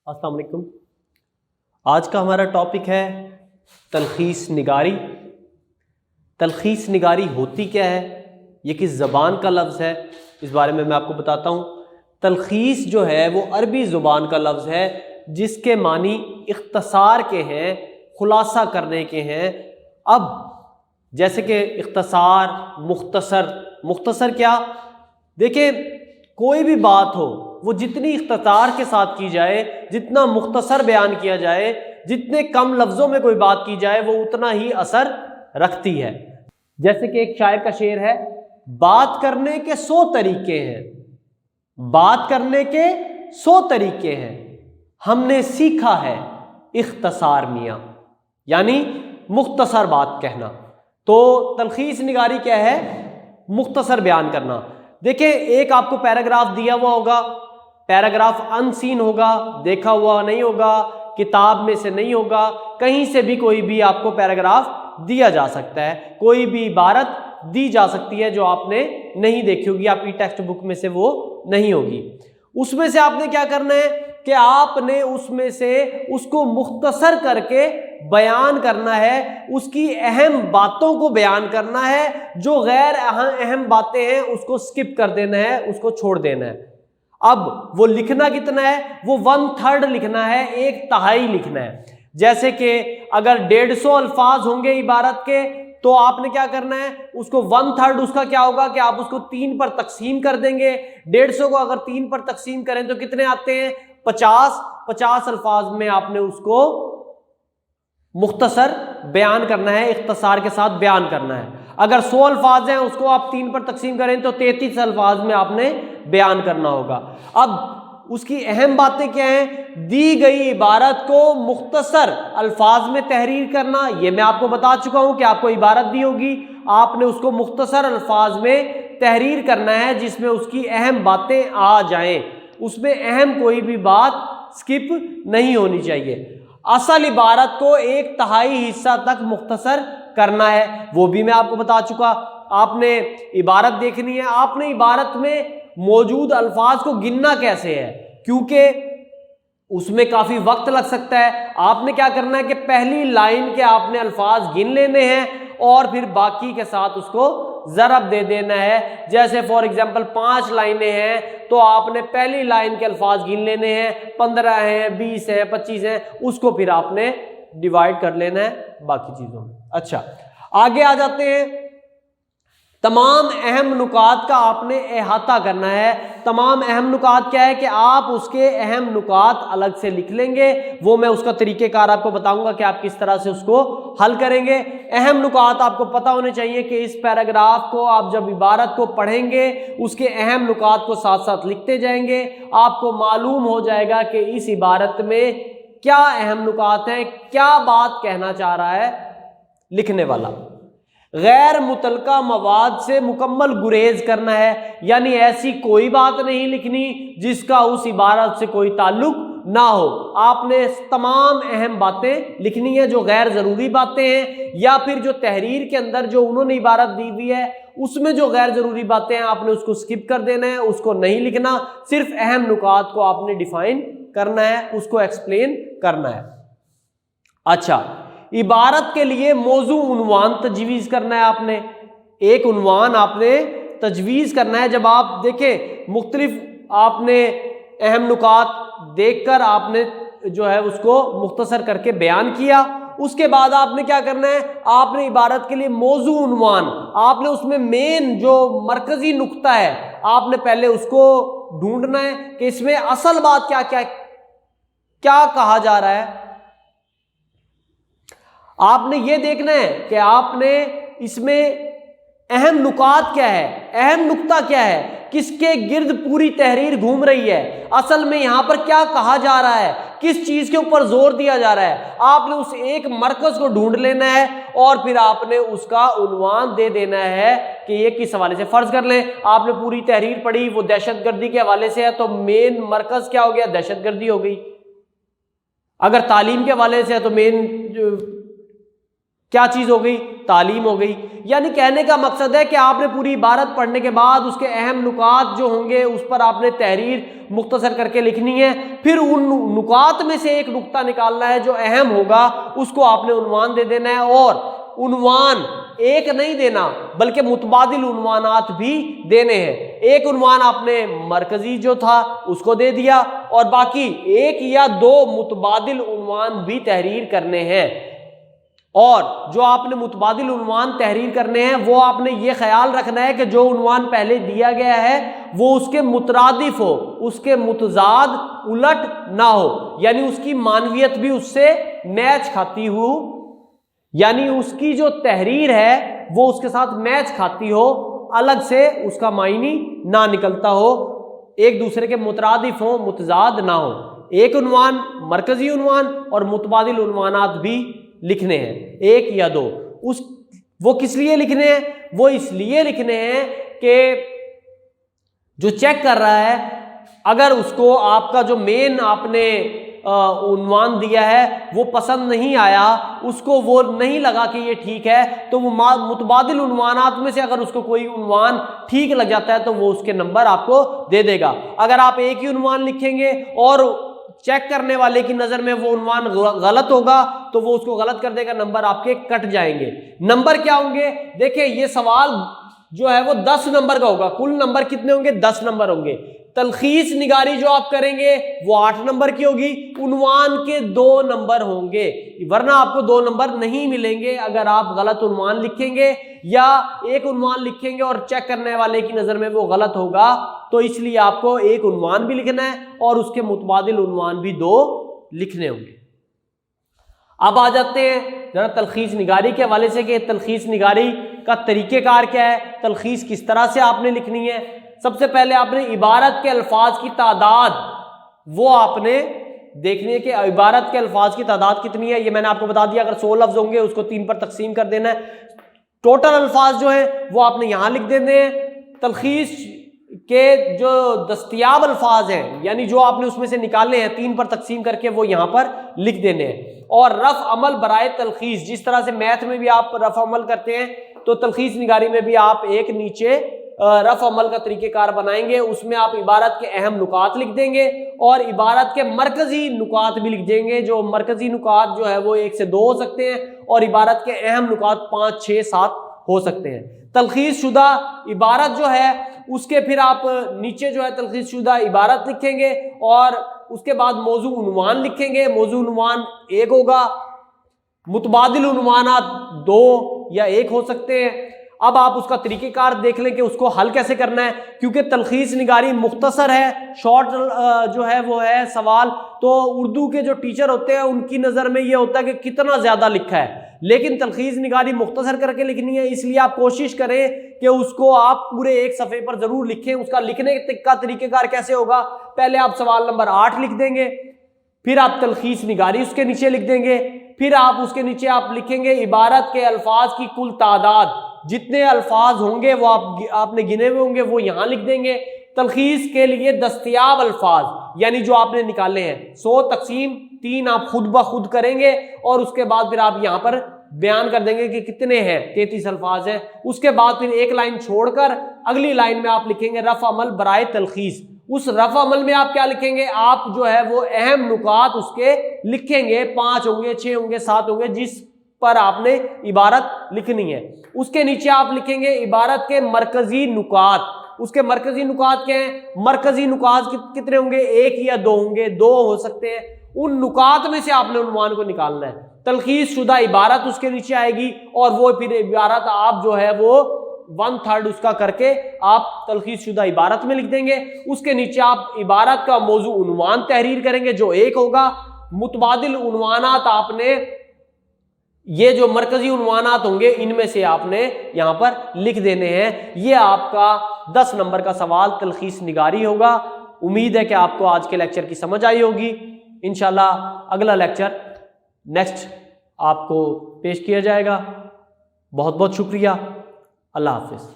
السلام علیکم۔ آج کا ہمارا ٹاپک ہے تلخیص نگاری۔ تلخیص نگاری ہوتی کیا ہے، یہ کس زبان کا لفظ ہے، اس بارے میں آپ کو بتاتا ہوں۔ تلخیص جو ہے وہ عربی زبان کا لفظ ہے جس کے معنی اختصار کے ہیں، خلاصہ کرنے کے ہیں۔ اب جیسے کہ اختصار، مختصر کیا؟ دیکھیں کوئی بھی بات ہو وہ جتنی اختصار کے ساتھ کی جائے، جتنا مختصر بیان کیا جائے، جتنے کم لفظوں میں کوئی بات کی جائے وہ اتنا ہی اثر رکھتی ہے۔ جیسے کہ ایک شاعر کا شعر ہے، بات کرنے کے 100 طریقے ہیں، بات کرنے کے 100 طریقے ہیں، ہم نے سیکھا ہے اختصار میاں، یعنی مختصر بات کہنا۔ تو تلخیص نگاری کیا ہے؟ مختصر بیان کرنا۔ دیکھیں ایک آپ کو پیراگراف دیا ہوا ہوگا، پیراگراف ان سین ہوگا، دیکھا ہوا نہیں ہوگا، کتاب میں سے نہیں ہوگا، کہیں سے بھی کوئی بھی آپ کو پیراگراف دیا جا سکتا ہے، کوئی بھی عبارت دی جا سکتی ہے جو آپ نے نہیں دیکھی ہوگی، آپ کی ٹیکسٹ بک میں سے وہ نہیں ہوگی۔ اس میں سے آپ نے کیا کرنا ہے کہ آپ نے اس میں سے اس کو مختصر کر کے بیان کرنا ہے، اس کی اہم باتوں کو بیان کرنا ہے، جو غیر اہم باتیں ہیں اس کو سکپ کر دینا ہے، اس کو چھوڑ دینا ہے۔ اب وہ لکھنا کتنا ہے؟ وہ 1/3 لکھنا ہے، 1/3 لکھنا ہے۔ جیسے کہ اگر 150 الفاظ ہوں گے عبارت کے تو آپ نے کیا کرنا ہے، اس کو 1/3 اس کا کیا ہوگا کہ آپ اس کو 3 پر تقسیم کر دیں گے۔ 150 کو اگر 3 پر تقسیم کریں تو کتنے آتے ہیں؟ 50 الفاظ میں آپ نے اس کو مختصر بیان کرنا ہے، اختصار کے ساتھ بیان کرنا ہے۔ اگر 100 الفاظ ہیں اس کو آپ 3 پر تقسیم کریں تو 33 الفاظ میں آپ نے بیان کرنا ہوگا۔ اب اس کی اہم باتیں کیا ہیں؟ دی گئی عبارت کو مختصر الفاظ میں تحریر کرنا، یہ میں آپ کو بتا چکا ہوں کہ آپ کو عبارت دی ہوگی، آپ نے اس کو مختصر الفاظ میں تحریر کرنا ہے جس میں اس کی اہم باتیں آ جائیں، اس میں اہم کوئی بھی بات سکپ نہیں ہونی چاہیے۔ اصل عبارت کو 1/3 حصہ تک مختصر کرنا ہے، وہ بھی میں آپ کو بتا چکا۔ آپ نے عبارت دیکھنی ہے، آپ نے عبارت میں موجود الفاظ کو گننا کیسے ہے، کیونکہ اس میں کافی وقت لگ سکتا ہے۔ آپ نے کیا کرنا ہے کہ پہلی لائن کے آپ نے الفاظ گن لینے ہیں اور پھر باقی کے ساتھ اس کو ضرب دے دینا ہے۔ جیسے فار ایگزامپل 5 لائنیں ہیں تو آپ نے پہلی لائن کے الفاظ گن لینے ہیں، 15 ہیں، 20 ہیں، 25 ہیں، اس کو پھر آپ نے ڈیوائڈ کر لینا ہے باقی چیزوں میں۔ اچھا آگے آ جاتے ہیں، تمام اہم نکات کا آپ نے احاطہ کرنا ہے۔ تمام اہم نکات کیا ہے کہ آپ اس کے اہم نکات الگ سے لکھ لیں گے، وہ میں اس کا طریقہ کار آپ کو بتاؤں گا کہ آپ کس طرح سے اس کو حل کریں گے۔ اہم نکات آپ کو پتہ ہونے چاہیے کہ اس پیراگراف کو آپ جب عبارت کو پڑھیں گے اس کے اہم نکات کو ساتھ ساتھ لکھتے جائیں گے، آپ کو معلوم ہو جائے گا کہ اس عبارت میں کیا اہم نکات ہیں، کیا بات کہنا چاہ رہا ہے لکھنے والا۔ غیر متعلقہ مواد سے مکمل گریز کرنا ہے، یعنی ایسی کوئی بات نہیں لکھنی جس کا اس عبارت سے کوئی تعلق نہ ہو۔ آپ نے تمام اہم باتیں لکھنی ہیں، جو غیر ضروری باتیں ہیں یا پھر جو تحریر کے اندر جو انہوں نے عبارت دی ہوئی ہے اس میں جو غیر ضروری باتیں ہیں آپ نے اس کو سکپ کر دینا ہے، اس کو نہیں لکھنا، صرف اہم نکات کو آپ نے ڈیفائن کرنا ہے، اس کو ایکسپلین کرنا ہے۔ اچھا عبارت کے لیے موضوع عنوان تجویز کرنا ہے، آپ نے ایک عنوان آپ نے تجویز کرنا ہے۔ جب آپ دیکھیں مختلف آپ نے اہم نکات دیکھ کر آپ نے جو ہے اس کو مختصر کر کے بیان کیا، اس کے بعد آپ نے کیا کرنا ہے، آپ نے عبارت کے لیے موضوع عنوان، آپ نے اس میں مین جو مرکزی نقطہ ہے آپ نے پہلے اس کو ڈھونڈنا ہے کہ اس میں اصل بات کیا کہا جا رہا ہے۔ آپ نے یہ دیکھنا ہے کہ آپ نے اس میں اہم نکات کیا ہے، اہم نقطہ کیا ہے، کس کے گرد پوری تحریر گھوم رہی ہے، اصل میں یہاں پر کیا کہا جا رہا ہے، کس چیز کے اوپر زور دیا جا رہا ہے۔ آپ نے اس ایک مرکز کو ڈھونڈ لینا ہے اور پھر آپ نے اس کا عنوان دے دینا ہے کہ یہ کس حوالے سے۔ فرض کر لیں آپ نے پوری تحریر پڑھی، وہ دہشت گردی کے حوالے سے ہے تو مین مرکز کیا ہو گیا، دہشت گردی ہو گئی۔ اگر تعلیم کے حوالے سے ہے تو مین کیا چیز ہو گئی؟ تعلیم ہو گئی. یعنی کہنے کا مقصد ہے کہ آپ نے پوری عبارت پڑھنے کے بعد اس کے اہم نکات جو ہوں گے اس پر آپ نے تحریر مختصر کر کے لکھنی ہے. پھر ان نکات میں سے ایک نقطہ نکالنا ہے جو اہم ہوگا، اس کو آپ نے عنوان دے دینا ہے. اور عنوان ایک نہیں دینا بلکہ متبادل عنوانات بھی دینے ہیں. ایک عنوان آپ نے مرکزی جو تھا اس کو دے دیا، اور باقی ایک یا دو متبادل عنوان بھی تحریر کرنے ہیں. اور جو آپ نے متبادل عنوان تحریر کرنے ہیں وہ آپ نے یہ خیال رکھنا ہے کہ جو عنوان پہلے دیا گیا ہے وہ اس کے مترادف ہو، اس کے متضاد الٹ نہ ہو، یعنی اس کی معنویت بھی اس سے میچ کھاتی ہو، یعنی اس کی جو تحریر ہے وہ اس کے ساتھ میچ کھاتی ہو، الگ سے اس کا معنی نہ نکلتا ہو، ایک دوسرے کے مترادف ہو، متضاد نہ ہو. ایک عنوان مرکزی عنوان اور متبادل عنوانات بھی لکھنے ہیں، ایک یا دو. وہ کس لیے لکھنے ہیں؟ وہ اس لیے لکھنے ہیں کہ جو چیک کر رہا ہے اگر اس کو آپ کا جو مین آپ نے عنوان دیا ہے وہ پسند نہیں آیا، اس کو وہ نہیں لگا کہ یہ ٹھیک ہے، تو وہ متبادل عنوانات میں سے اگر اس کو کوئی عنوان ٹھیک لگ جاتا ہے تو وہ اس کے نمبر آپ کو دے دے گا. اگر آپ ایک ہی عنوان لکھیں گے اور چیک کرنے والے کی نظر میں وہ عنوان غلط ہوگا تو وہ اس کو غلط کر دے گا، نمبر آپ کے کٹ جائیں گے. نمبر کیا ہوں گے؟ دیکھیں یہ سوال جو ہے وہ 10 نمبر کا ہوگا. کل نمبر کتنے ہوں گے؟ 10 نمبر ہوں گے. تلخیص نگاری جو آپ کریں گے وہ 8 نمبر کی ہوگی. عنوان کے 2 نمبر ہوں گے، ورنہ آپ کو 2 نمبر نہیں ملیں گے اگر آپ غلط عنوان لکھیں گے یا ایک عنوان لکھیں گے اور چیک کرنے والے کی نظر میں وہ غلط ہوگا. تو اس لیے آپ کو ایک عنوان بھی لکھنا ہے اور اس کے متبادل عنوان بھی 2 لکھنے ہوں گے. اب آ جاتے ہیں ذرا تلخیص نگاری کے حوالے سے کہ تلخیص نگاری کا طریقہ کار کیا ہے، تلخیص کس طرح سے آپ نے لکھنی ہے. سب سے پہلے آپ نے عبارت کے الفاظ کی تعداد وہ آپ نے دیکھنی ہے کہ عبارت کے الفاظ کی تعداد کتنی ہے. یہ میں نے آپ کو بتا دیا، اگر 100 لفظ ہوں گے اس کو 3 پر تقسیم کر دینا ہے. ٹوٹل الفاظ جو ہیں وہ آپ نے یہاں لکھ دینے ہیں. تلخیص کے جو دستیاب الفاظ ہیں یعنی جو آپ نے اس میں سے نکالنے ہیں 3 پر تقسیم کر کے وہ یہاں پر لکھ دینے ہیں. اور رفع عمل برائے تلخیص، جس طرح سے میتھ میں بھی آپ رفع عمل کرتے ہیں تو تلخیص نگاری میں بھی آپ ایک نیچے رفع عمل کا طریقہ کار بنائیں گے. اس میں آپ عبارت کے اہم نکات لکھ دیں گے اور عبارت کے مرکزی نکات بھی لکھ دیں گے. جو مرکزی نکات جو ہے وہ 1 سے 2 ہو سکتے ہیں اور عبارت کے اہم نکات 5 6 7 ہو سکتے ہیں. تلخیص شدہ عبارت جو ہے اس کے پھر آپ نیچے جو ہے تلخیص شدہ عبارت لکھیں گے اور اس کے بعد موضوع عنوان لکھیں گے. موضوع عنوان 1 ہوگا، متبادل عنوانات 2 یا 1 ہو سکتے ہیں. اب آپ اس کا طریقہ کار دیکھ لیں کہ اس کو حل کیسے کرنا ہے، کیونکہ تلخیص نگاری مختصر ہے، شارٹ جو ہے وہ ہے سوال. تو اردو کے جو ٹیچر ہوتے ہیں ان کی نظر میں یہ ہوتا ہے کہ کتنا زیادہ لکھا ہے، لیکن تلخیص نگاری مختصر کر کے لکھنی ہے. اس لیے آپ کوشش کریں کہ اس کو آپ پورے 1 صفحے پر ضرور لکھیں. اس کا لکھنے کا طریقہ کار کیسے ہوگا؟ پہلے آپ سوال نمبر 8 لکھ دیں گے، پھر آپ تلخیص نگاری اس کے نیچے لکھ دیں گے، پھر آپ اس کے نیچے آپ لکھیں گے عبارت کے الفاظ کی کل تعداد. جتنے الفاظ ہوں گے وہ آپ نے گنے ہوئے ہوں گے وہ یہاں لکھ دیں گے. تلخیص کے لیے دستیاب الفاظ یعنی جو آپ نے نکالے ہیں 100 تقسیم 3 آپ خود بخود کریں گے اور اس کے بعد پھر آپ یہاں پر بیان کر دیں گے کہ کتنے ہیں، 33 الفاظ ہیں. اس کے بعد پھر ایک لائن چھوڑ کر اگلی لائن میں آپ لکھیں گے رفع عمل برائے تلخیص. اس رفع عمل میں آپ کیا لکھیں گے؟ آپ جو ہے وہ اہم نکات اس کے لکھیں گے. 5 ہوں گے، 6 ہوں گے، 7 ہوں گے، جس پر آپ نے عبارت لکھنی ہے. اس کے نیچے آپ لکھیں گے عبارت کے مرکزی نکات. اس کے مرکزی نکات کیا ہیں؟ مرکزی نکات کتنے ہوں گے؟ 1 یا 2 ہوں گے، 2 ہو سکتے ہیں. ان نکات میں سے آپ نے عنوان کو نکالنا ہے. تلخیص شدہ عبارت اس کے نیچے آئے گی اور وہ پھر عبارت آپ جو ہے وہ 1/3 اس کا کر کے آپ تلخیص شدہ عبارت میں لکھ دیں گے. اس کے نیچے آپ عبارت کا موضوع عنوان تحریر کریں گے جو 1 ہوگا. متبادل عنوانات آپ نے یہ جو مرکزی عنوانات ہوں گے ان میں سے آپ نے یہاں پر لکھ دینے ہیں. یہ آپ کا 10 نمبر کا سوال تلخیص نگاری ہوگا. امید ہے کہ آپ کو آج کے لیکچر کی سمجھ آئی ہوگی. انشاءاللہ اگلا لیکچر نیکسٹ آپ کو پیش کیا جائے گا. بہت بہت شکریہ. اللہ حافظ.